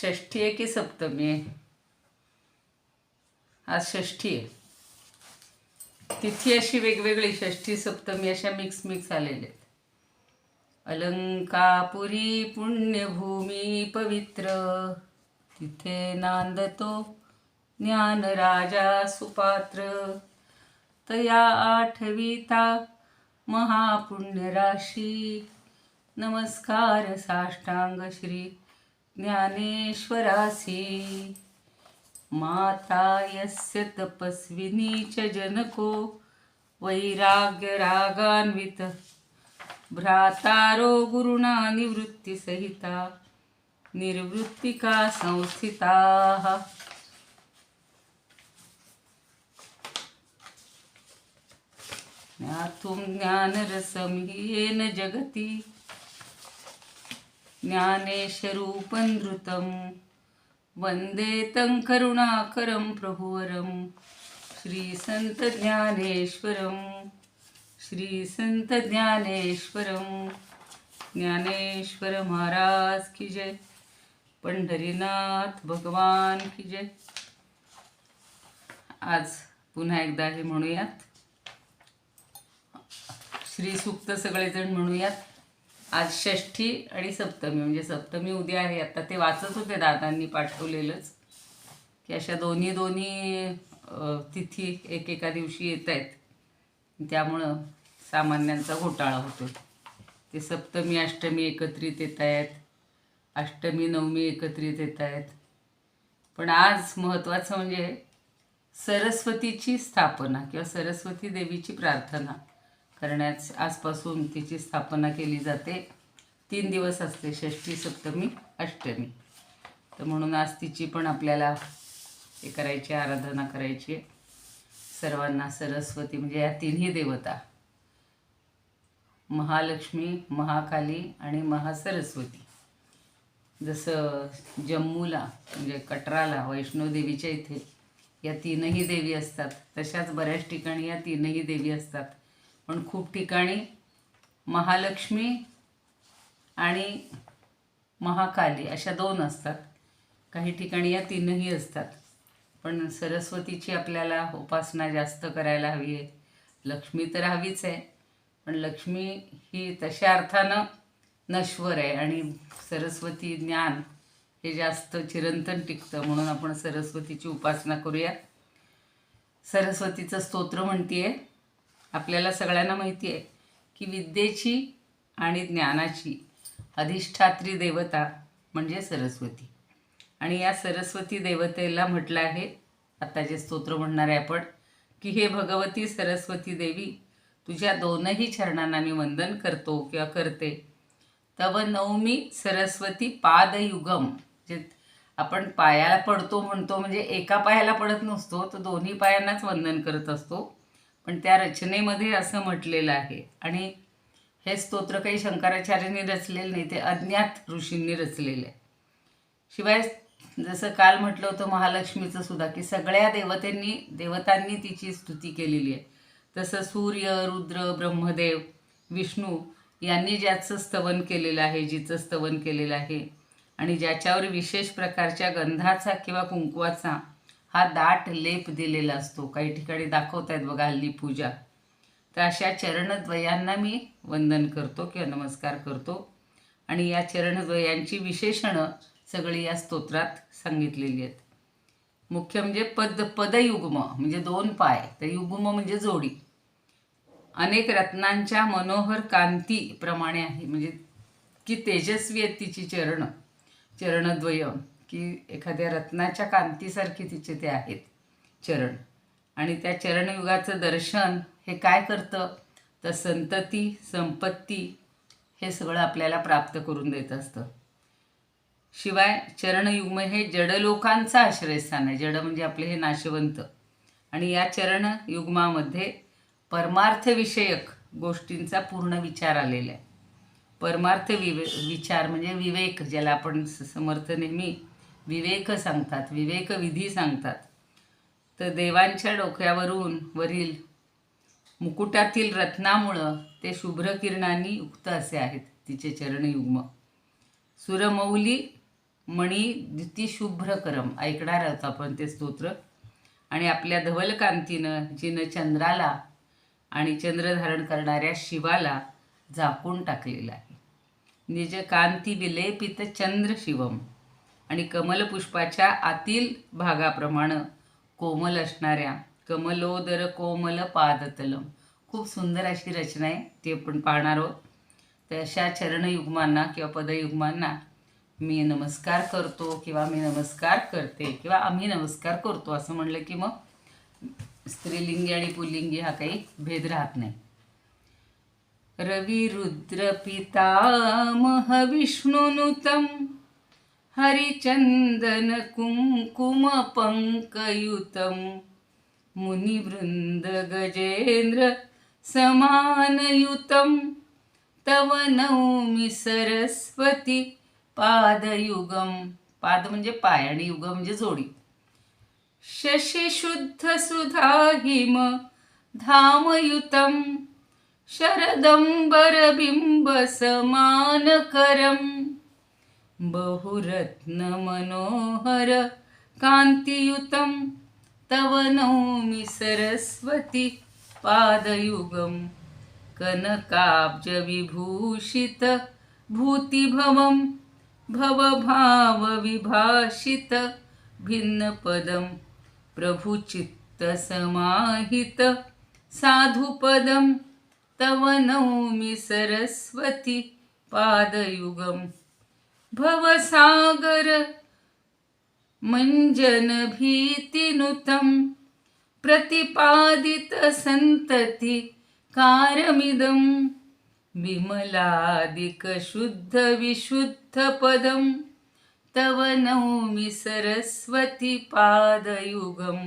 षष्ठी आहे की सप्तमी आहे? आज षष्ठी आहे. तिथी अशी वेगवेगळी, षष्ठी सप्तमी अशा मिक्स आलेल्या आहेत. अलंकापुरी पुण्यभूमी पवित्र, तिथे नांदतो ज्ञान राजा सुपात्र. तया आठविता महापुण्यराशी, नमस्कार साष्टांग श्री ज्ञानेश्वरासी. माता यस्य तपस्विनी च जनको, वैराग्य रागान्वित भ्रातारो गुरुणा निवृत्तिसहिता निर्वृत्तिका संस्थिताः. ज्ञातुं ज्ञानरसं येन जगति, ज्ञानेशरूपं धृतं वन्दे तं करुणाकरं प्रभुवरं श्रीसंत ज्ञानेश्वरं. श्री संत ज्ञानेश्वरं. ज्ञानेश्वर महाराज की जय. पंढरीनाथ भगवान की जय. आज पुन्हा एकदा हे म्हणूयात, श्री सूक्त सगळेजण म्हणूयात. आज षष्ठी आणि सप्तमी, म्हणजे सप्तमी उद्या आहे. आता ते वाचत होते दादांनी पाठवलेलंच, की अशा दोन्ही तिथी एकेका दिवशी येत आहेत, त्यामुळं सामान्यांचा घोटाळा होतो. ते सप्तमी अष्टमी एकत्रित येत आहेत, अष्टमी नवमी एकत्रित येत आहेत. पण आज महत्त्वाचं म्हणजे सरस्वतीची स्थापना किंवा सरस्वती देवीची प्रार्थना करण्यास आजपासून तिची स्थापना केली जाते. 3 दिवस असते, षष्ठी सप्तमी अष्टमी. तर म्हणून आज तिची पण आपल्याला हे करायची, आराधना करायची. सर्वांना सरस्वती म्हणजे या तिन्ही देवता, महालक्ष्मी, महाकाली आणि महासरस्वती. जसं जम्मूला म्हणजे कटराला वैष्णोदेवीच्या इथे या तीनही देवी असतात, तशाच बऱ्याच ठिकाणी या तीनही देवी असतात. पण खूप ठिकाणी महालक्ष्मी आणि महाकाली अशा 2 असतात, काही ठिकाणी या तीनही असतात. पण सरस्वतीची आपल्याला उपासना जास्त करायला हवी आहे. लक्ष्मी तर हवीच आहे, पण लक्ष्मी ही तशा अर्थानं नश्वर आहे आणि सरस्वती ज्ञान हे जास्त चिरंतन टिकतं. म्हणून आपण सरस्वतीची उपासना करूया. सरस्वतीचं स्तोत्र म्हणतीये. आपल्याला सगळ्यांना माहिती आहे की विद्येची आणि ज्ञानाची अधिष्ठात्री देवता म्हणजे सरस्वती. आणि या सरस्वती देवतेला म्हटलं आहे, आता जे स्तोत्र म्हणणार आहे आपण, की हे भगवती सरस्वती देवी, तुझ्या 2ही चरणांना मी वंदन करतो किंवा करते. तव नवमी सरस्वती पादयुगम. जे आपण पायाला पडतो म्हणतो, म्हणजे एका पायाला पडत नसतो, तो 2ही पायांनाच वंदन करत असतो. पण त्या रचनेमध्ये असं म्हटलेलं आहे. आणि हे स्तोत्र काही शंकराचार्यांनी रचलेलं नाही, ते अज्ञात ऋषींनी रचलेलं आहे. शिवाय जसं काल म्हटलं होतं महालक्ष्मीचं सुद्धा, की सगळ्या देवतांनी तिची स्तुती केलेली आहे. तसं सूर्य, रुद्र, ब्रह्मदेव, विष्णू यांनी ज्याचं स्तवन केलेलं आहे, जिचं स्तवन केलेलं आहे, आणि ज्याच्यावर विशेष प्रकारच्या गंधाचा किंवा कुंकवाचा हा दाट लेप दिलेला असतो. काही ठिकाणी दाखवत आहेत बघा हल्ली पूजा. तर अशा चरणद्वयांना मी वंदन करतो किंवा नमस्कार करतो. आणि या चरणद्वयांची विशेषणं सगळी या स्तोत्रात सांगितलेली आहेत. मुख्य म्हणजे पदयुग्म म्हणजे 2 पाय, तर युग्म म्हणजे जोडी. अनेक रत्नांच्या मनोहर कांतीप्रमाणे आहे, म्हणजे की तेजस्वी आहेत तिची चरणद्वय, की एखाद्या रत्नाच्या कांतीसारखी तिचे ते आहेत चरण. आणि त्या चरणयुगाचं दर्शन हे काय करतं, तर संतती, संपत्ती हे सगळं आपल्याला प्राप्त करून देत असतं. शिवाय चरणयुग्म हे जडलोकांचं आश्रयस्थान आहे. जड म्हणजे आपले हे नाशवंत. आणि या चरणयुग्मामध्ये परमार्थविषयक गोष्टींचा पूर्ण विचार आलेला आहे. परमार्थ विचार म्हणजे विवेक, ज्याला आपण समर्थ नेहमी विवेक सांगतात, विवेकविधी सांगतात. तर देवांच्या डोक्यावरून वरील मुकुटातील रत्नामुळं ते शुभ्र किरणांनी युक्त असे आहेत तिचे चरणयुग्म. सुरमौली मणी द्युतिशुभ्रकरम ऐकणार आहोत आपण ते स्तोत्र. आणि आपल्या धवलकांतीनं जिनं चंद्राला आणि चंद्र धारण करणाऱ्या शिवाला झाकून टाकलेलं आहे. निज कांती विलेपित चंद्र शिवम. आणि कमलपुष्पाच्या आतील भागाप्रमाणे कोमल असणाऱ्या कमलोदर कोमल पादतलम. खूप सुंदर अशी रचना आहे, ती आपण पाहणार आहोत. तर अशा चरणयुग्मांना किंवा पदयुग्मांना मी नमस्कार करतो किंवा मी नमस्कार करते किंवा आम्ही नमस्कार करतो असं म्हणलं की मग स्त्रीलिंगी आणि पुल्लिंगी हा काही भेद राहत नाही. रवी रुद्र पितामह विष्णुनुतम हरिचंदन कुंकुम पंकयुतम मुनिवृंद गजेंद्र समानयुतम तव नौमि सरस्वती पादयुगम. पाद म्हणजे पाय आणि युग म्हणजे जोडी. शशी शुद्ध सुधा हिम धामयुतम शरदंबर बिंब समानकरम बहुरत्न मनोहर कांतियुतम तव नौमि सरस्वती पादयुगम कनकाब्ज विभूषित भूतिभवम भवभाव विभाषित भिन्नपदम प्रभुचित्त समाहित साधुपदम तव नौमि सरस्वती पादयुगम भवसागर मंजन भीतिनुतम प्रतिपादित संतति कारमिदम विमलादिक शुद्ध विशुद्ध पदम तव नौमि सरस्वती पादयुगम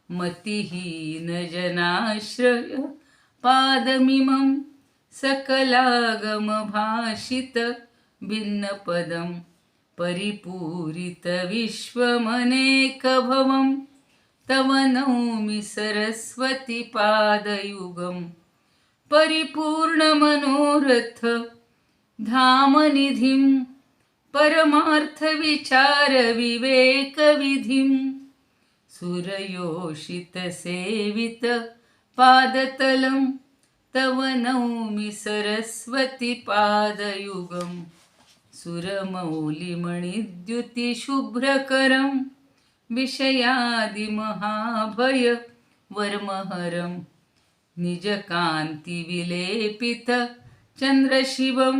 मतिहीन जनाश्रय पादमिमं सकलागम भाषित भिन्नपदम परिपूरित विश्वमनेक भवम तव नौमि सरस्वती पादयुगम परिपूर्ण मनोरथ धामनिधिं परमार्थ विचार विवेक विधिं सुरयोषित सेवित पादतलं तव नौमि सरस्वती पादयुगम सुरमौलिमणिद्युतिशुभ्रकरं विषयादिमहाभय वर्महरं निजकान्तिविलेपित चन्द्रशिवं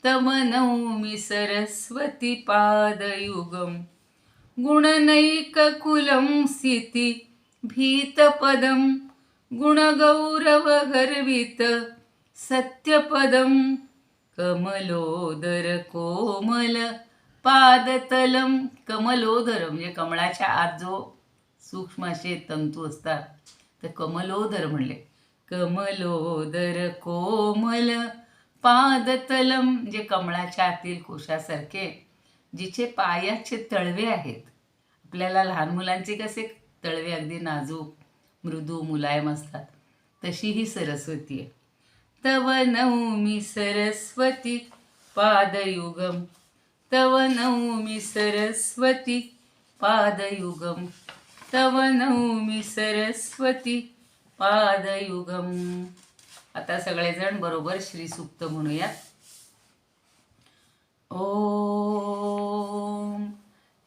तव नौमि सरस्वती पादयुगं गुणनैककुलं स्थिति भीतपदं गुणगौरवगर्वित सत्यपदं कमलोदर कोमल पादतलम. कमलोदर म्हणजे कमळाच्या आत जो सूक्ष्म असे तंतू असतात तर कमलोदर म्हणले. कमलोदर कोमल पादतलम म्हणजे कमळाच्या आतील कोशासारखे जिचे पायाचे तळवे आहेत. आपल्याला लहान मुलांचे कसे तळवे अगदी नाजूक मृदू मुलायम असतात तशी ही सरस्वती आहे. तव नौमि सरस्वती पादयुगम तव नौमि सरस्वती पादयुगम तव नौमि सरस्वती पादयुगम. आता सगळेजण बरोबर श्री सूक्त म्हणूयात. ओम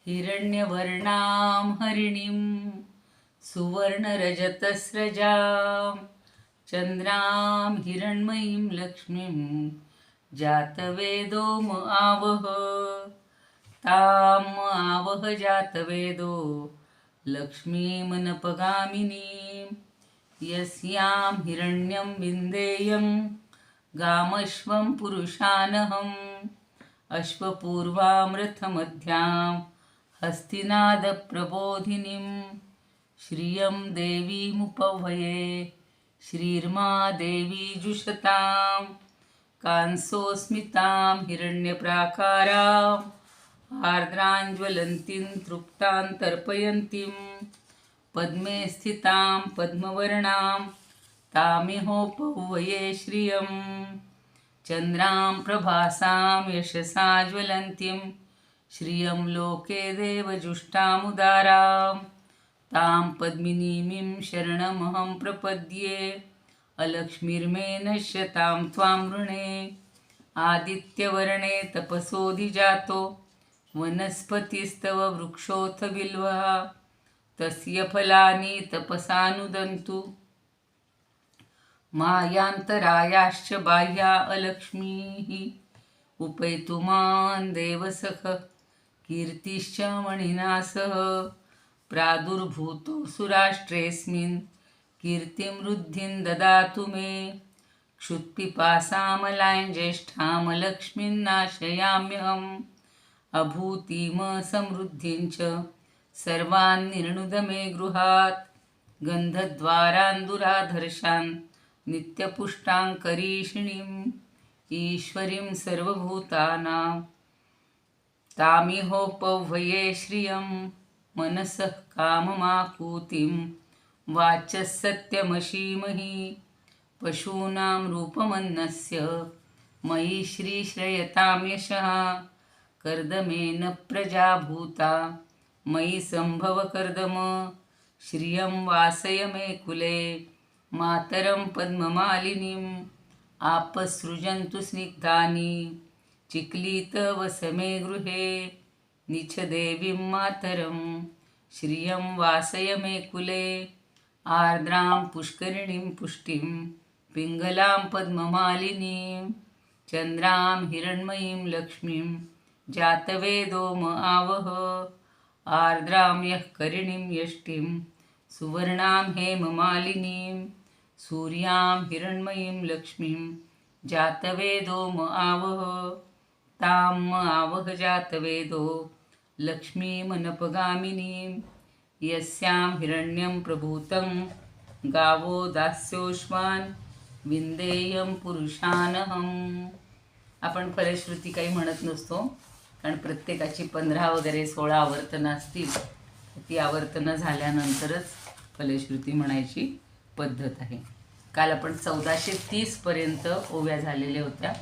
हिरण्यवर्णां हरिणीं सुवर्णरजतस्रजां चंद्रां हिरण्मयीं लक्ष्मीं जातवेदो आवह ताम आवह जातवेदो लक्ष्मीमनपगामिनीं यस्यां हिरण्यं विन्देयं गामश्वं पुरुषानहम् अश्वपूर्वामृतमध्यां हस्तिनादप्रबोधिनीं श्रियं देवीमुपह्वये श्रीर्मा देवी जुषतां कांसोस्मितां हिरण्यप्राकारां आर्द्राञ्ज्वलन्तीं तृप्तां तर्पयन्तीं पद्मे स्थितां पद्मवर्णां तामिहोपह्वये श्रियं चन्द्रां प्रभासां यशसा ज्वलन्तीं श्रियं लोके देवजुष्टामुदारां तां पद्मिनीमीं शरणमहं प्रपद्ये अलक्ष्मीर्मे नश्यतां त्वां वृणे आदित्यवर्णे तपसोऽधिजातो वनस्पतिस्तव वृक्षोऽथ बिल्वः तस्य फलानि तपसानुदन्तु मायान्तरायाश्च बाह्या अलक्ष्मीः उपैतु मां देवसख कीर्तिश्च मणिना सह प्रादुर्भूतो सुराष्ट्रेऽस्मिन् कीर्तिं वृद्धिं ददातु मे क्षुत्पिपासामलां ज्येष्ठामलक्ष्मीन्नाशयाम्यहम् अभूतिमसमृद्धिं च सर्वान् निर्णुद मे गृहात् गन्धद्वारान्दुराधर्षान् नित्यपुष्टाङ्करीषिणीम् ईश्वरीं सर्वभूतानां तामिहोपह्वये श्रियं मनसः काममाकूतिं वाचः सत्यमशीमहि पशूनां रूपमन्नस्य मयि श्रीश्रयतां यशः कर्दमेन प्रजा भूता मयि सम्भव कर्दम श्रियं वासय मे कुले मातरं पद्ममालिनीम् आपसृजन्तु स्निग्धानि चिक्लीतवस मे गृहे निच्छदेवीं मातरं श्रियं वासय मे कुले आर्द्रां पुष्करिणीं पुष्टिं पिङ्गलां पद्ममालिनीं चन्द्रां हिरण्मयीं लक्ष्मीं जातवेदो म आवह आर्द्रां यः करिणीं यष्टिं सुवर्णां हेममालिनीं सूर्यां हिरण्मयीं लक्ष्मीं जातवेदो म आवह तां म आवह जातवेदो लक्ष्मीमनपगामिनीं यस्यां हिरण्यं प्रभूतं गावो दास्योश्वान् विंदेयं पुरुषानहम्. आपण फलश्रुती काही म्हणत नसतो, कारण प्रत्येकाची 15 वगैरे 16 आवर्तनं असतील. ती आवर्तनं झाल्यानंतरच फलश्रुती म्हणायची पद्धत आहे. काल आपण 1430 पर्यंत ओव्या झालेल्या होत्या.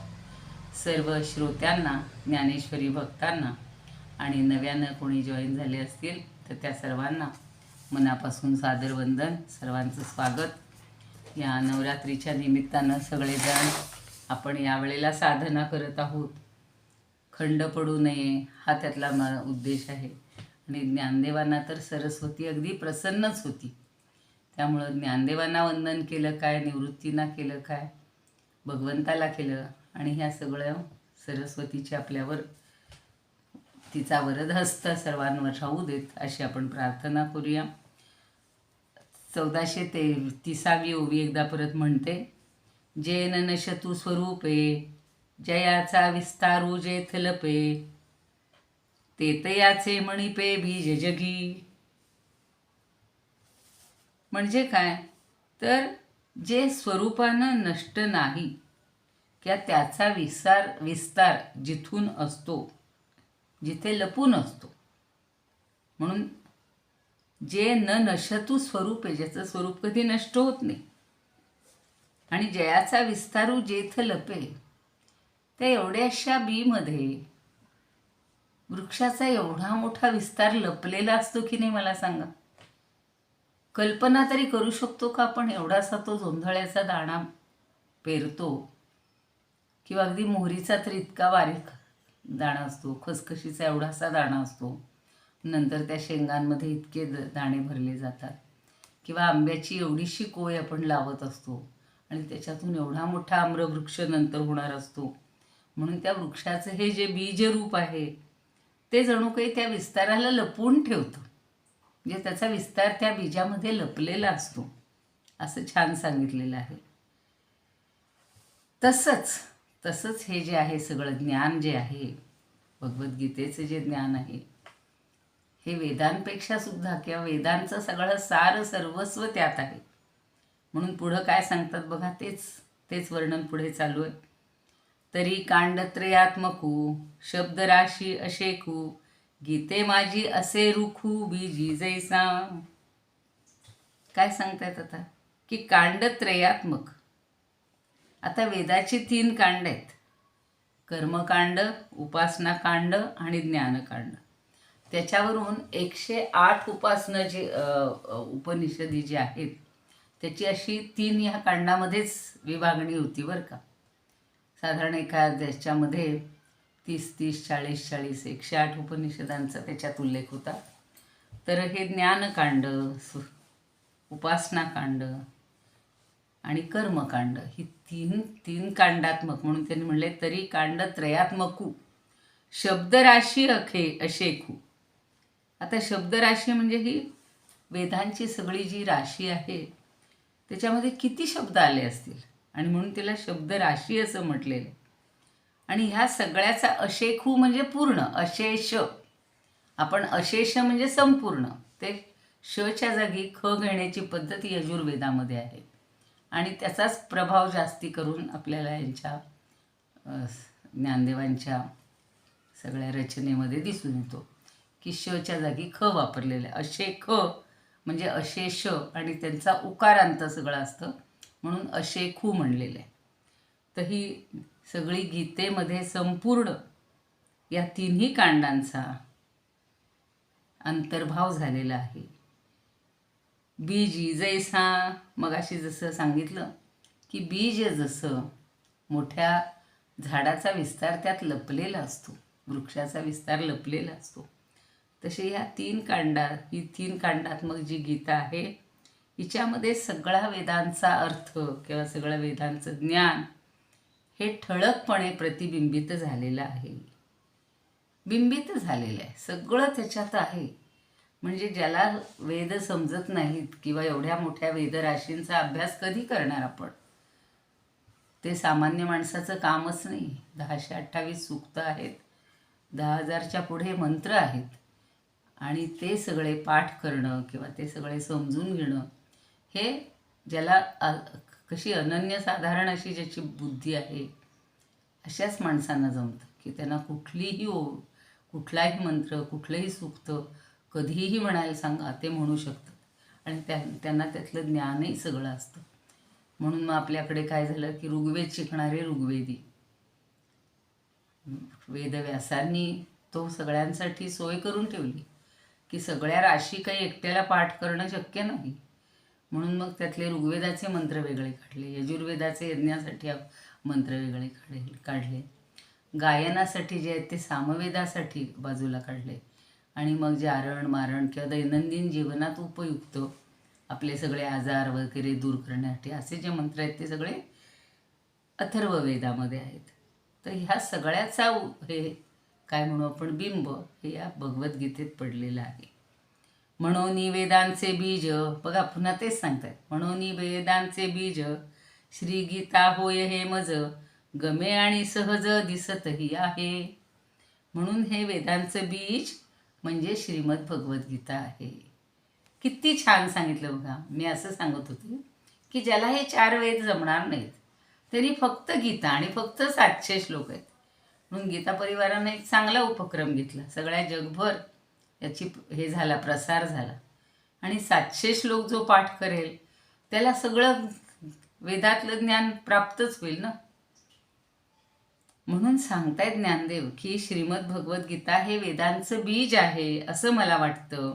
सर्व श्रोत्यांना, ज्ञानेश्वरी भक्तांना आणि नव्यानं कोणी जॉईन झाले असतील तर त्या सर्वांना मनापासून सादर वंदन. सर्वांचं स्वागत. या नवरात्रीच्या निमित्तानं सगळेजण आपण यावेळेला साधना करत आहोत. खंड पडू नये हा त्यातला उद्देश आहे. आणि ज्ञानदेवांना तर सरस्वती अगदी प्रसन्नच होती. त्यामुळं ज्ञानदेवांना वंदन केलं काय, निवृत्तींना केलं काय, भगवंताला केलं. आणि ह्या सगळं सरस्वतीच्या आपल्यावर तिचा वरदहस्त सर्वांवर राहू देत अशी आपण प्रार्थना करूया. 1430 ओवी एकदा परत म्हणते. जेन नशतु स्वरूपे जयाचा विस्तारू जेथ लपे तेतयाचे मणिपे बीज जगी. म्हणजे काय तर जे स्वरूपानं नष्ट नाही किंवा त्याचा विस्तार जिथून असतो, जिथे लपून असतो, म्हणून जे न नशतू स्वरूप आहे, ज्याचं स्वरूप कधी नष्ट होत नाही, आणि जयाचा विस्तारू जेथ लपे, त्या एवढ्याशा बीमध्ये वृक्षाचा एवढा मोठा विस्तार लपलेला असतो की नाही मला सांगा. कल्पना तरी करू शकतो का आपण? एवढासा तो जोंधळ्याचा दाणा पेरतो, किंवा अगदी मोहरीचा तर इतका बारीक दाणा असतो, खसखशीचा एवढासा दाणा असतो, नंतर त्या शेंगांमध्ये इतके दाणे भरले जातात, किंवा आंब्याची एवढीशी कोय आपण लावत असतो आणि त्याच्यातून एवढा मोठा आम्रवृक्ष नंतर होणार असतो. म्हणून त्या वृक्षाचं हे जे बीजरूप आहे ते जणू काही त्या विस्ताराला लपवून ठेवतं. म्हणजे त्याचा विस्तार त्या बीजामध्ये लपलेला असतो, असं छान सांगितलेलं आहे. तसंच हे जे आहे सगळं ज्ञान जे आहे, भगवद्गीतेचं जे ज्ञान आहे, हे वेदांपेक्षा सुद्धा, किंवा वेदांचं सगळं सार सर्वस्व त्यात आहे. म्हणून पुढं काय सांगतात बघा, तेच वर्णन पुढे चालू आहे. तरी कांडत्रयात्मकू शब्दराशी अशेकू गीते माझी असे रुखू बीजी जैसा. काय सांगतायत आता की कांडत्रयात्मक. आता वेदाची 3 कांड आहेत. कर्मकांड, उपासनाकांड आणि ज्ञानकांड. त्याच्यावरून 108 उपासना जे उपनिषदी जी आहेत त्याची अशी 3 ह्या कांडामध्येच विभागणी होती बरं का. साधारण एका त्याच्यामध्ये 30-30, 40-40, 108 उपनिषदांचा त्याच्यात उल्लेख होता. तर हे ज्ञानकांड, उपासनाकांड आणि कर्मकांड ही तीन कांडात्मक म्हणून त्यांनी म्हणले तरी कांड त्रयात्मकू शब्दराशी अशेखू. आता शब्दराशी म्हणजे ही वेदांची सगळी जी राशी आहे त्याच्यामध्ये किती शब्द आले असतील आणि म्हणून तिला शब्दराशी असं म्हटलेलं. आणि ह्या सगळ्याचा अशेखू म्हणजे पूर्ण, अशेष. आपण अशेष म्हणजे संपूर्ण. ते शच्या जागी ख घेण्याची पद्धत यजुर्वेदामध्ये आहे आणि त्याचाच प्रभाव जास्ती करून आपल्याला यांच्या ज्ञानदेवांच्या सगळ्या रचनेमध्ये दिसून येतो की शच्या जागी ख वापरलेलं आहे. अशेख म्हणजे अशेष आणि त्यांचा उकारांत सगळं असतं म्हणून अशेखू म्हणलेलं आहे. तर ही सगळी गीतेमध्ये संपूर्ण या तिन्ही कांडांचा अंतर्भाव झालेला आहे. बीज जैसा मगाशी जसं सांगितलं की बीज जसं मोठ्या झाडाचा विस्तार त्यात लपलेला असतो, वृक्षाचा विस्तार लपलेला असतो, तसे ह्या ही 3 कांडात्मक जी गीता आहे हिच्यामध्ये सगळा वेदांचा अर्थ किंवा सगळं वेदांचं ज्ञान हे ठळकपणे प्रतिबिंबित झालेलं आहे. बिंबित झालेलं आहे सगळं त्याच्यात आहे. म्हणजे ज्याला वेद समजत नाहीत किंवा एवढ्या मोठ्या वेदराशींचा अभ्यास कधी करणार आपण, ते सामान्य माणसाचं कामच नाही. 1028 सूक्त आहेत, 10,000च्या पुढे मंत्र आहेत आणि ते सगळे पाठ करणं किंवा ते सगळे समजून घेणं हे ज्याला कशी अनन्यसाधारण अशी ज्याची बुद्धी आहे अशाच माणसांना जमतं की त्यांना कुठलीही कुठलाही मंत्र, कुठलंही सूक्त कधीही म्हणायला सांगा ते म्हणू शकतात आणि त्यांना त्यातलं ज्ञानही सगळं असतं. म्हणून मग आपल्याकडे काय झालं की ऋग्वेद शिकणारे ऋग्वेदी, वेदव्यासांनी तो सगळ्यांसाठी सोय करून ठेवली की सगळ्या राशी काही एकट्याला पाठ करणं शक्य नाही. म्हणून मग त्यातले ऋग्वेदाचे मंत्र वेगळे काढले, यजुर्वेदाचे यज्ञासाठी मंत्र वेगळे काढले, गायनासाठी जे आहेत ते सामवेदासाठी बाजूला काढले आणि मग जे आरण मारण किंवा दैनंदिन जीवनात उपयुक्त आपले सगळे आजार वगैरे दूर करण्यासाठी असे जे मंत्र आहेत ते सगळे अथर्ववेदामध्ये आहेत. तर ह्या सगळ्याचा हे काय म्हणू आपण बिंब हे या भगवद्गीतेत पडलेलं आहे. म्हणून वेदांचे बीज, बघा पुन्हा तेच सांगतात, म्हणून वेदांचे बीज श्रीगीता होय हे मज गमे आणि सहज दिसतही आहे. म्हणून हे वेदांचं बीज म्हणजे श्रीमद भगवद्गीता आहे. किती छान सांगितलं बघा. मी असं सांगत होते की ज्याला हे 4 वेद जमणार नाहीत त्यांनी फक्त गीता आणि फक्त 700 श्लोक आहेत म्हणून गीता परिवाराने एक चांगला उपक्रम घेतला. सगळ्या जगभर याची हे झाला, प्रसार झाला आणि 700 श्लोक जो पाठ करेल त्याला सगळं वेदातलं ज्ञान प्राप्तच होईल ना. म्हणून सांगतायत ज्ञानदेव की श्रीमद भगवद्गीता हे वेदांचं बीज आहे असं मला वाटतं.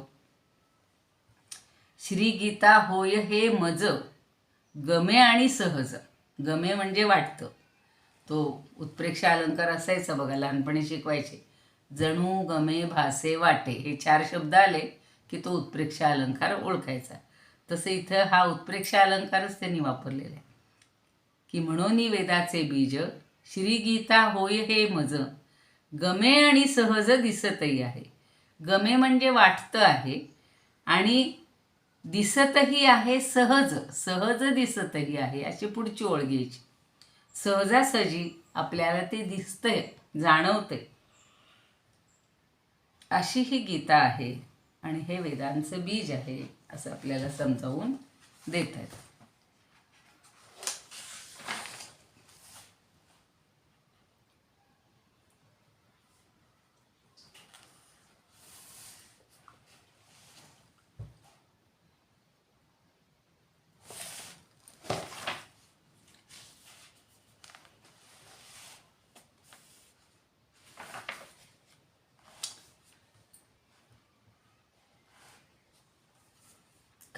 श्रीगीता होय हे मज गमे आणि सहज. गमे म्हणजे वाटतं. तो उत्प्रेक्ष अलंकार असायचा बघा, लहानपणी शिकवायचे. जणू गमे भासे वाटे हे 4 शब्द आले की तो उत्प्रेक्ष अलंकार ओळखायचा. तसं इथं हा उत्प्रेक्ष अलंकारच त्यांनी वापरलेला आहे की म्हणून वेदाचे बीज श्रीगीता होय हे मज गमे आणि सहज दिसतही आहे. गमे म्हणजे वाटतं आहे आणि दिसतही आहे सहज, सहज दिसतही आहे अशी पुढची ओळ घ्यायची. सहजासहजी आपल्याला ते दिसतंय, जाणवतंय अशी ही गीता आहे आणि हे वेदांचं बीज आहे असं आपल्याला समजावून देत आहेत.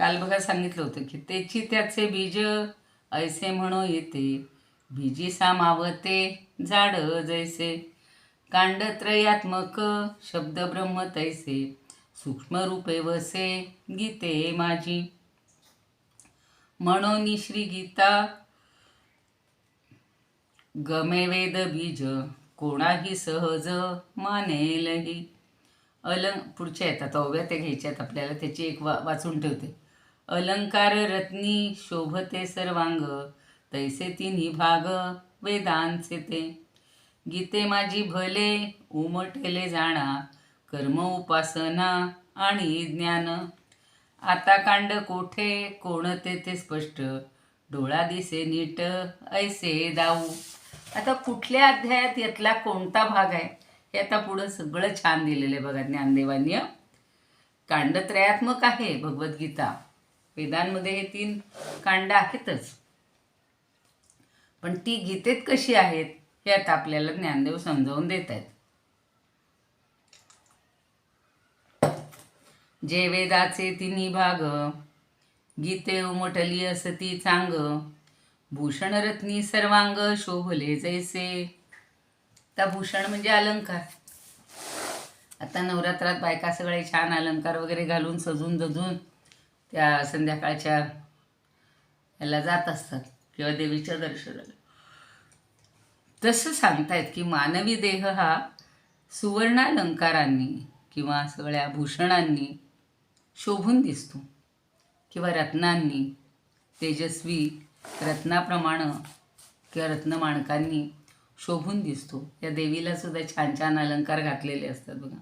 काल बघा सांगितलं होतं की त्याची त्याचे बीज ऐसे म्हणो येते, बीजी सामावते झाड जैसे, कांडत्रयात्मक शब्द ब्रह्म तैसे, सूक्ष्म रूपे वसे गीते माझी. म्हणून श्री गीता गमे वेद बीज, कोणाही सहज मानेलही. पुढच्या येतात ओव्या त्या घ्यायच्यात आपल्याला, त्याची एक वाचून ठेवते. अलंकार रत्नी शोभते सर्वांग, तैसे तिन्ही भाग वेदांचे ते. गीते माझी भले उमटेले जाणा, कर्म उपासना आणि ज्ञान. आता कांड कोठे कोणते ते स्पष्ट, डोळा दिसे नीट ऐसे दाऊ. आता कुठल्या अध्यायात यातला कोणता भाग आहे हे आता पुढं सगळं छान दिलेलं आहे बघा ज्ञानदेवांनी. कांडत्रयात्मक आहे भगवद्गीता, वेदांमध्ये हे 3 कांड आहेतच, पण ती गीतेत कशी आहेत हे आता आपल्याला ज्ञानदेव समजावून देत आहेत. जे वेदाचे 3 भाग, गीते उमटली असती चांग, भूषण रत्नी सर्वांग शोभले जैसे. आता भूषण म्हणजे अलंकार. आता नवरात्रात बायका सगळे छान अलंकार वगैरे घालून सजून दजून त्या संध्याकाळच्या याला जात असतात किंवा देवीच्या दर्शनाला. तसं सांगतायत की मानवी देह हा सुवर्ण अलंकारांनी किंवा सगळ्या भूषणांनी शोभून दिसतो, किंवा रत्नांनी, तेजस्वी रत्नाप्रमाणे किंवा रत्नमाणकांनी शोभून दिसतो. या देवीला सुद्धा छान छान अलंकार घातलेले असतात बघा.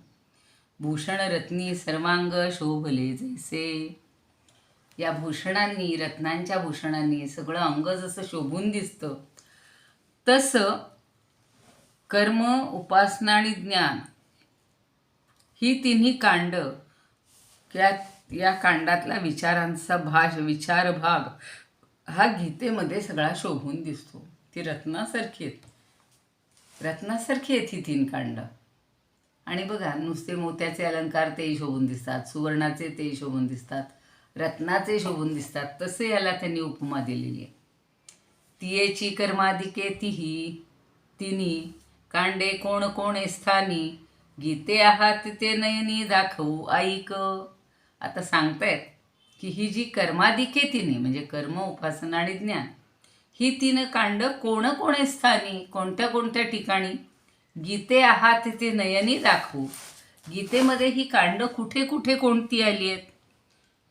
भूषण रत्नी सर्वांग शोभले जैसे. या भूषणांनी, रत्नांच्या भूषणांनी सगळं अंग जसं शोभून दिसतं, तसं कर्म, उपासना आणि ज्ञान ही 3 कांड, या कांडातला विचारांचा विचारभाग हा गीतेमध्ये सगळा शोभून दिसतो. ती रत्नासारखी आहेत ही 3 कांड. आणि बघा, नुसते मोत्याचे अलंकार तेही शोभून दिसतात, सुवर्णाचे तेही शोभून दिसतात, रत्नाचे शोभून दिसतात. तसे याला त्यांनी उपमा दिलेली आहे. तियेची कर्माधिके तिन्ही कांडे कोण कोणे स्थानी, गीते आहात ते नयनी दाखवू ऐक. आता सांगतायत की ही जी कर्माधिके 3 म्हणजे कर्म, उपासना आणि ज्ञान, ही 3 कांड कोण कोणे स्थानी, कोणत्या कोणत्या ठिकाणी, गीते आहात ते नयनी दाखवू. गीतेमध्ये ही कांड कुठे कुठे कोणती आली आहेत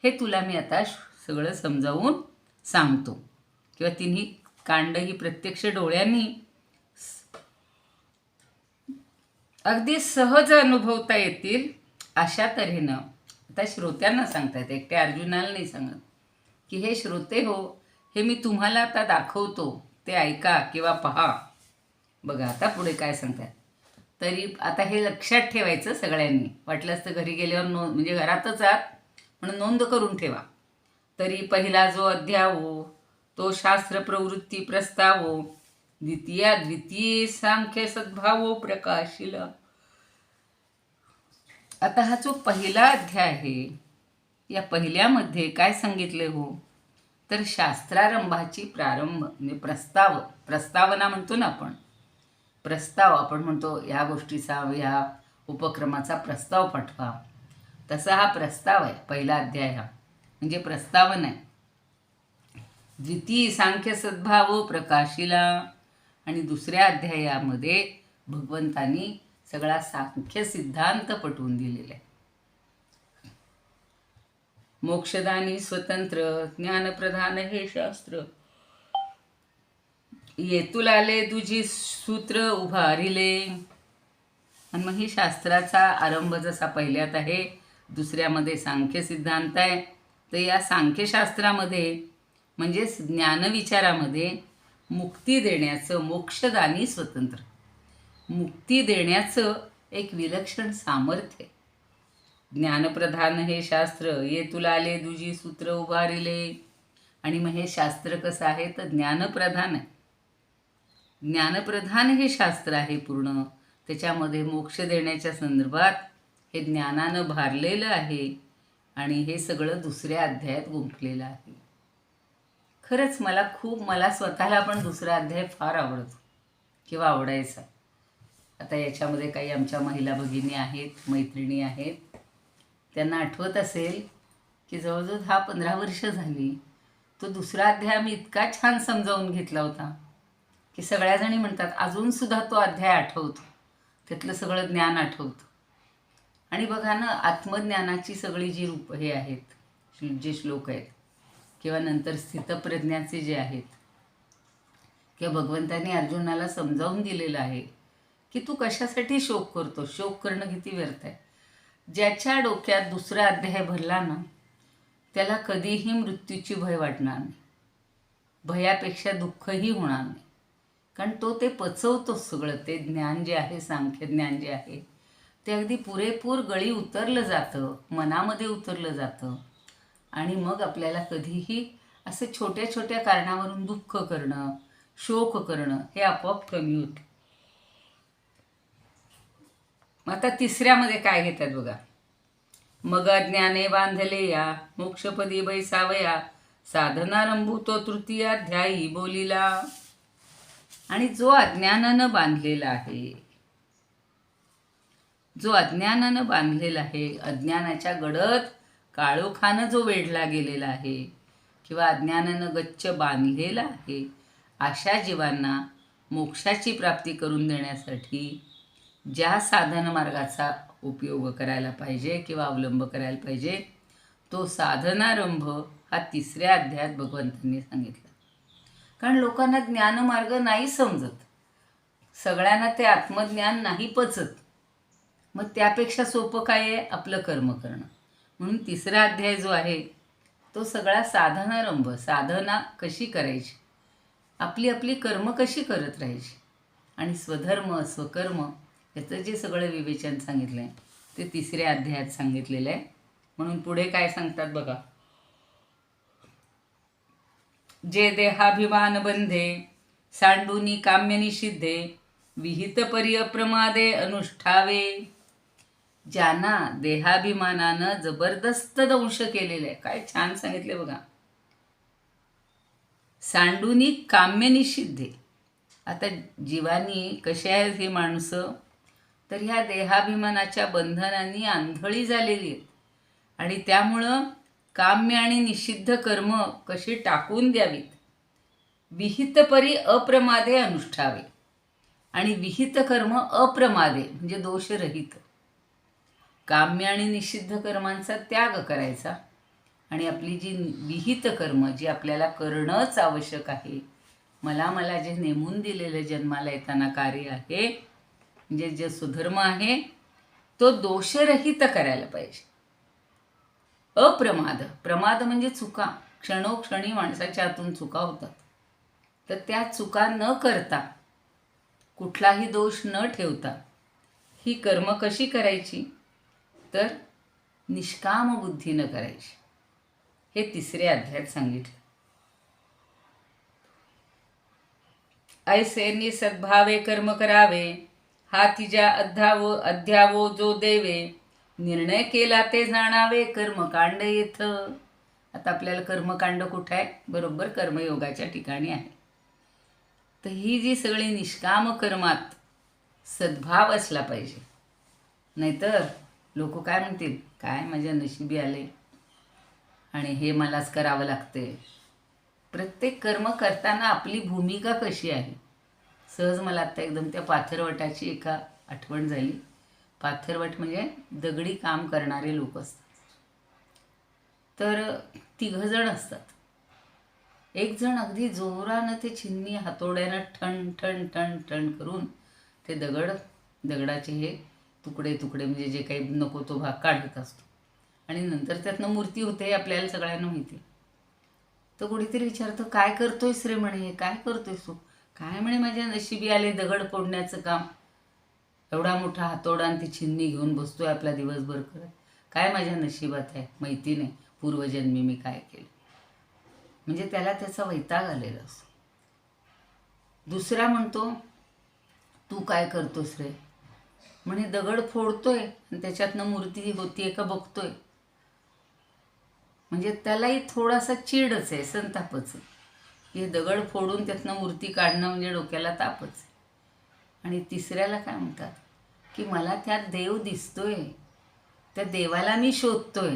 हे तुला मी आता सगळं समजावून सांगतो, किंवा 3 कांड ही प्रत्यक्ष डोळ्यांनी अगदी सहज अनुभवता येतील अशा तऱ्हेनं आता श्रोत्यांना सांगतायत, एकट्या अर्जुनाला नाही सांगत. की हे श्रोते हो, हे मी तुम्हाला आता दाखवतो, ते ऐका किंवा पहा. बघा आता पुढे काय सांगतात. तरी आता हे लक्षात ठेवायचं सगळ्यांनी, वाटलंच तर घरी गेल्यावर म्हणजे घरातच आहात म्हणून नोंद करून ठेवा. तरी पहिला जो अध्याय हो तो शास्त्र प्रवृत्ती प्रस्तावो, द्वितीय सांख्य सद्भावो प्रकाशिला. आता हा जो पहिला अध्याय आहे, या पहिल्यामध्ये काय सांगितले हो, तर शास्त्रारंभाची प्रारंभ म्हणजे प्रस्तावना म्हणतो ना आपण, आपण म्हणतो या गोष्टीचा, या उपक्रमाचा प्रस्ताव पाठवा. तसा हा प्रस्ताव आहे. पहिला अध्याय हा म्हणजे प्रस्तावना आहे. द्वितीय सांख्य सद्भावो प्रकाशिला. आणि दुसऱ्या अध्यायामध्ये भगवंतांनी सगळा सांख्य सिद्धांत पटवून दिलेला आहे. मोक्षदानी स्वतंत्र ज्ञानप्रधान हे शास्त्र, येतुल आले तुझी सूत्र उभारिले. आणि मग ही शास्त्राचा आरंभ जसा पहिल्यात आहे, दुसऱ्यामध्ये सांख्य सिद्धांत आहे. तर या सांख्यशास्त्रामध्ये म्हणजेच ज्ञानविचारामध्ये मुक्ती देण्याचं, मोक्षदानी स्वतंत्र, मुक्ती देण्याचं एक विलक्षण सामर्थ्य. ज्ञानप्रधान हे शास्त्र, ये तुला आले दुजी सूत्र उभारिले. आणि मग हे शास्त्र कसं आहे तर ज्ञानप्रधान आहे. ज्ञानप्रधान हे शास्त्र आहे पूर्ण. त्याच्यामध्ये मोक्ष देण्याच्या संदर्भात हे ज्ञानानं भारलेलं आहे. आणि हे सगळं दुसऱ्या अध्यायात गुंफलेलं आहे. खरंच मला स्वतःला पण दुसरा अध्याय फार आवडतो किंवा आवडायचा. आता याच्यामध्ये काही आमच्या महिला भगिनी आहेत, मैत्रिणी आहेत. त्यांना आठवत असेल की जवळजवळ 10-15 वर्ष झाली तो दुसरा अध्याय आम्ही इतका छान समजावून घेतला होता की सगळ्याजणी म्हणतात अजूनसुद्धा तो अध्याय आठवतो, त्यातलं सगळं ज्ञान आठवतं. आणि बघा ना, आत्मज्ञानाची सगळी जी रूप हे आहेत, जे श्लोक आहेत किंवा नंतर स्थितप्रज्ञाचे जे आहेत, किंवा भगवंतांनी अर्जुनाला समजावून दिलेलं आहे की तू कशासाठी शोक करतो, शोक करणं किती व्यर्थ आहे. ज्याच्या डोक्यात दुसरा अध्याय भरला ना, त्याला कधीही मृत्यूची भय वाटणार नाही, भयापेक्षा दुःखही होणार नाही. कारण तो ते पचवतो सगळं. ते ज्ञान जे आहे, सांख्य ज्ञान जे आहे, ते अगदी पुरेपूर गळी उतरलं जातं, मनामध्ये उतरलं जातं. आणि मग आपल्याला कधीही असं छोट्या छोट्या कारणावरून दुःख करणं, शोक करणं हे आपोआप कमी होतं. आता तिसऱ्यामध्ये काय घेतात बघा. मग अज्ञाने बांधले या मोक्षपदी बैसावया साधनारंभू तो तृतीयाध्यायी बोलिला. आणि जो अज्ञानानं बांधलेला आहे, अज्ञानाच्या गडद काळोखानं जो वेढला गेलेला आहे किंवा अज्ञानानं गच्च बांधलेला आहे, अशा जीवांना मोक्षाची प्राप्ती करून देण्यासाठी ज्या साधन मार्गाचा उपयोग करायला पाहिजे किंवा अवलंब करायला पाहिजे, तो साधनारंभ हा तिसऱ्या अध्यायात भगवंतांनी सांगितला. कारण लोकांना ज्ञानमार्ग नाही समजत, सगळ्यांना ते आत्मज्ञान नाही पचत. मग त्यापेक्षा सोपं काय आहे, आपलं कर्म करणं. म्हणून तिसरा अध्याय जो आहे तो सगळा साधनारंभ, साधना कशी करायची, आपली आपली कर्म कशी करत राहायची, आणि स्वधर्म स्वकर्म याचं जे सगळं विवेचन सांगितलं आहे ते तिसऱ्या अध्यायात सांगितलेलं आहे. म्हणून पुढे काय सांगतात बघा. जे देहाभिमान बंधे सांडूनी काम्य निषिद्धे विहित परी अप्रमादे अनुष्ठावे. ज्यांना देहाभिमानानं जबरदस्त दंश केलेलं आहे, काय छान सांगितले बघा. सांडूनी काम्य निषिद्धे. आता जीवानी कशी आहेत ही माणसं, तर ह्या देहाभिमानाच्या बंधनांनी आंधळी झालेली आहेत. आणि त्यामुळं काम्य आणि निषिद्ध कर्म कशी टाकून द्यावीत. विहित परी अप्रमादे अनुष्ठावे. आणि विहित कर्म अप्रमादे म्हणजे दोषरहित. काम्य आणि निषिद्ध कर्मांचा त्याग करायचा आणि आपली जी विहित कर्म, जी आपल्याला करणंच आवश्यक आहे, मला जे नेमून दिलेलं जन्माला येताना कार्य आहे, म्हणजे जे सुधर्म आहे, तो दोषरहित करायला पाहिजे. अप्रमाद, प्रमाद म्हणजे चुका, क्षणोक्षणी माणसाच्या हातून चुका होतात. तर त्या चुका न करता, कुठलाही दोष न ठेवता ही कर्म कशी करायची, तर निष्काम बुद्धीनं करायची. हे तिसऱ्या अध्यायात सांगितलं. ऐसे निसद्भावे कर्म करावे, हा तिच्या अध्यावो जो देवे, निर्णय केला ते जाणावे कर्मकांड येथं. आता आपल्याला कर्मकांड कुठं आहे, बरोबर कर्मयोगाच्या ठिकाणी आहे. तर ही जी सगळी निष्काम कर्मात सद्भाव असला पाहिजे. नाहीतर लोक काय म्हणतील, काय माझ्या नशिबी आले आणि हे मलाच करावं लागते. प्रत्येक कर्म करताना आपली भूमिका कशी आहे. सहज मला आत्ता एकदम त्या पाथरवटाची एका आठवण झाली. पाथरवट म्हणजे दगडी काम करणारे लोक असतात. तर 3 जण असतात. एक जण अगदी जोरानं ते छिन्नी हातोड्यानं ठण ठण ठण ठण करून ते दगडाचे हे तुकडे म्हणजे जे काही नको तो भाग काढत असतो. आणि नंतर त्यातनं मूर्ती होते हे आपल्याला सगळ्यांना माहिती. तर कोणीतरी विचारतं, काय करतोयस रे म्हणे, काय करतोयस तू. काय म्हणे, माझ्या नशिबी आले दगड फोडण्याचं काम. एवढा मोठा हातोडा आणि ती छिन्नी घेऊन बसतोय आपला दिवसभर करत. काय माझ्या नशिबात आहे माहिती नाही, पूर्वजन्मी मी काय केलं. म्हणजे त्याला त्याचा वैताग आलेला असतो. दुसरा म्हणतो, तू काय करतोस रे म्हणे, दगड फोडतोय आणि त्याच्यातनं मूर्ती होतीये का बघतोय. म्हणजे त्यालाही थोडासा चिडच आहे, संतापच. हे दगड फोडून त्यातनं मूर्ती काढणं म्हणजे डोक्याला तापच आहे. आणि तिसऱ्याला काय म्हणतात की मला त्यात देव दिसतोय, त्या देवाला मी शोधतोय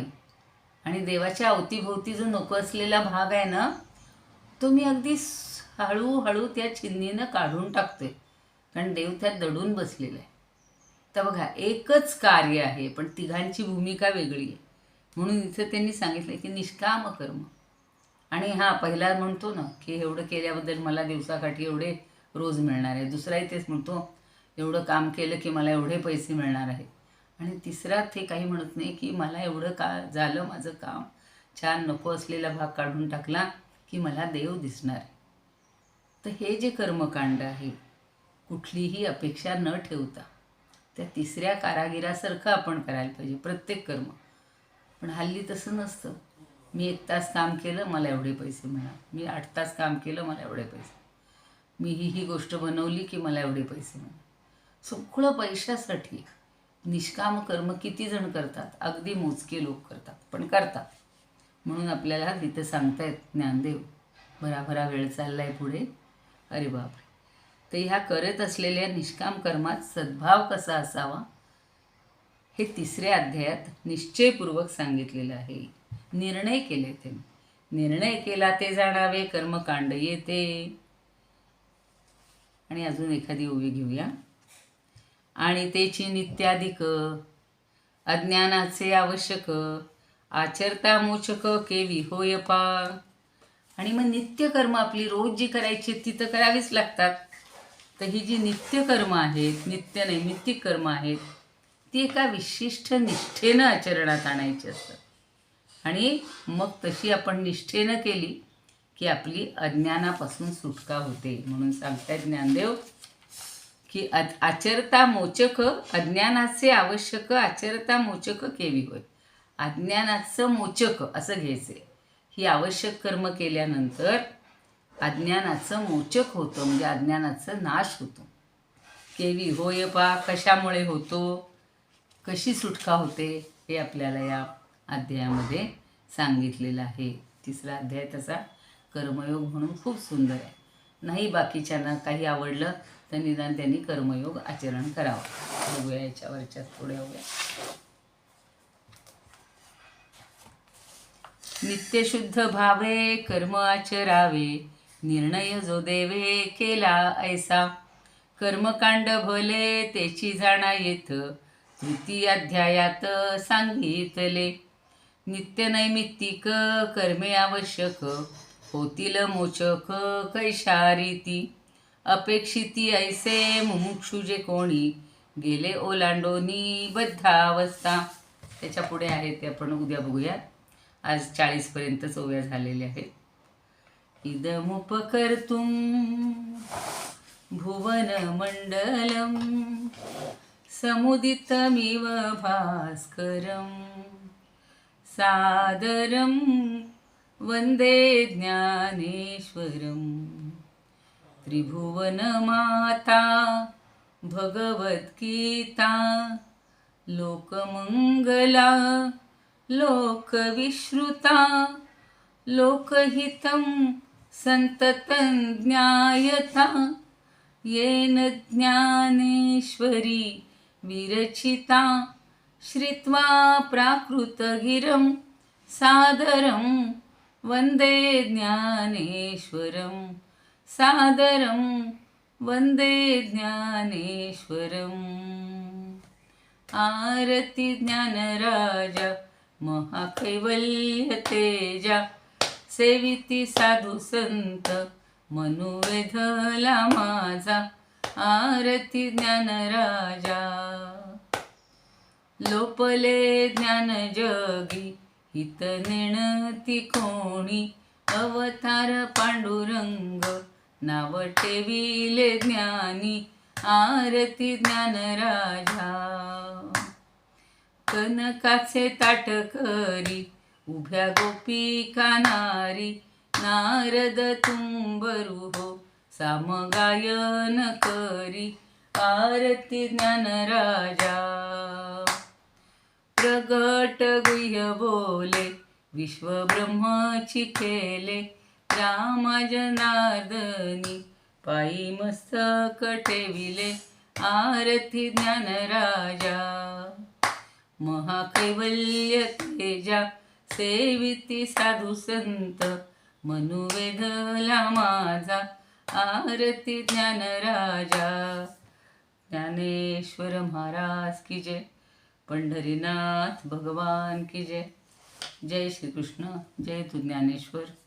आणि देवाच्या अवतीभोवती जो नको असलेला भाग आहे ना, तो मी अगदी हळूहळू त्या चिन्नीनं काढून टाकतोय, कारण देव त्यात दडून बसलेला आहे. तर बघा, एकच कार्य आहे पण तिघांची भूमिका वेगळी आहे. म्हणून इथं त्यांनी सांगितलं की निष्काम कर्म. आणि हा पहिला म्हणतो ना की एवढं केल्याबद्दल मला दिवसाकाठी एवढे रोज मिळणार आहे. दुसराही तेच म्हणतो एवढं काम केलं की मला एवढे पैसे मिळणार आहेत. आणि तिसरा ते काही म्हणत नाही की मला एवढं का झालं माझं काम, छान नको असलेला भाग काढून टाकला की मला देव दिसणार आहे. तर हे जे कर्मकांड आहे, कुठलीही अपेक्षा न ठेवता त्या तिसऱ्या कारागिरासारखं आपण करायला पाहिजे प्रत्येक कर्म. पण हल्ली तसं नसतं. मी 1 तास काम केलं मला एवढे पैसे मिळणार, मी 8 तास काम केलं मला एवढे पैसे, मी ही गोष्ट बनवली की मला एवढे पैसे मिळणार. सगळं पैशासाठी. निष्काम कर्म किती जण करतात? अगदी मोजके लोक करतात, पण करतात. म्हणून आपल्याला तिथं सांगतायत ज्ञानदेव. भराभरा वेळ चालला आहे पुढे. अरे बापरे. तर ह्या करत असलेल्या निष्काम कर्मात सद्भाव कसा असावा हे 3ऱ्या अध्यायात निश्चयपूर्वक सांगितलेलं आहे. निर्णय केले ते. निर्णय केला ते जाणावे कर्मकांड येते. आणि अजून एखादी ओवी घेऊया. आणि तेची नित्याधिक अज्ञानाचे आवश्यक आचरता मोचक केवी होय पा. आणि मग नित्यकर्म आपली रोज जी करायची ती तर करावीच लागतात. तर ही जी नित्यकर्म आहेत, नित्य नैमित्तिक कर्म आहेत, ती एका विशिष्ट निष्ठेनं आचरणात आणायची असतात. आणि मग तशी आपण निष्ठेनं केली की आपली अज्ञानापासून सुटका होते. म्हणून सांगतायत ज्ञानदेव की आचरता मोचक अज्ञानाचे आवश्यक आचरता मोचक केवी होय. अज्ञानाचं मोचक असं घ्यायचे. ही आवश्यक कर्म केल्यानंतर अज्ञानाचं मोचक होतं, म्हणजे अज्ञानाचं नाश होतो. केवी होय पा. कशामुळे होतो, कशी सुटका होते हे आपल्याला या अध्यायामध्ये सांगितलेलं आहे. 3रा अध्याय तसा कर्मयोग म्हणून खूप सुंदर आहे. नाही बाकीच्यांना काही आवडलं तर निदान त्यांनी कर्मयोग आचरण करावं. बघूया याच्यावरच्या थोड्या होऊया. नित्यशुद्ध भावे कर्म आचरावे, निर्णय जो देवे केला ऐसा. कर्मकांड भले तेची जाणा येत, 3य अध्यायात सांगितले. नित्य नैमित्तिक कर्मे आवश्यक, होतील मोचक कैशा रीती. अपेक्षिती ऐसे मुमुक्षु जे कोणी, गेले ओलांडोनी बद्धावस्था. त्याच्या पुढे आहे ते आपण उद्या बघूया. आज 40पर्यंतच ओव्या झालेल्या आहेत. इदमुपकर्तुं भुवनमण्डलं समुदितमिव भास्करं, सादरं वन्दे ज्ञानेश्वरं. त्रिभुवनमाता भगवद्गीता, लोकमंगला लोकविश्रुता. लोकहितं संततं ज्ञायता, येन ज्ञानेश्वरी विरचिता. श्रुत्वा प्राकृतगिरं सादरं वन्दे ज्ञानेश्वरं, सादरं वन्दे ज्ञानेश्वरम्. आरती ज्ञानराजा महाकैवल्य तेजा, सेविती साधू संत मनुवेधला माझा. आरती ज्ञानराजा. लोपले ज्ञान जगी हित नेणती कोणी, अवतार पांडुरंग नाव ठेविले ज्ञानी. आरती ज्ञानराजा. कनकाचे ताट करी उभ्या गोपिका नारी, नारद तुंबरू हो सामगायन करी. आरती ज्ञानराजा. प्रगट गुह्य बोले विश्वब्रह्मची खेले रामा जनार्दनी, पायी मस्तक ठेविले आरती ज्ञानराजा. महाकैवल्य तेजा सेविती साधू संत, मनुवेधला माझा आरती ज्ञानराजा. ज्ञानेश्वर महाराज की जय. पंढरीनाथ भगवान की जय. जय श्री कृष्ण. जय तू ज्ञानेश्वर.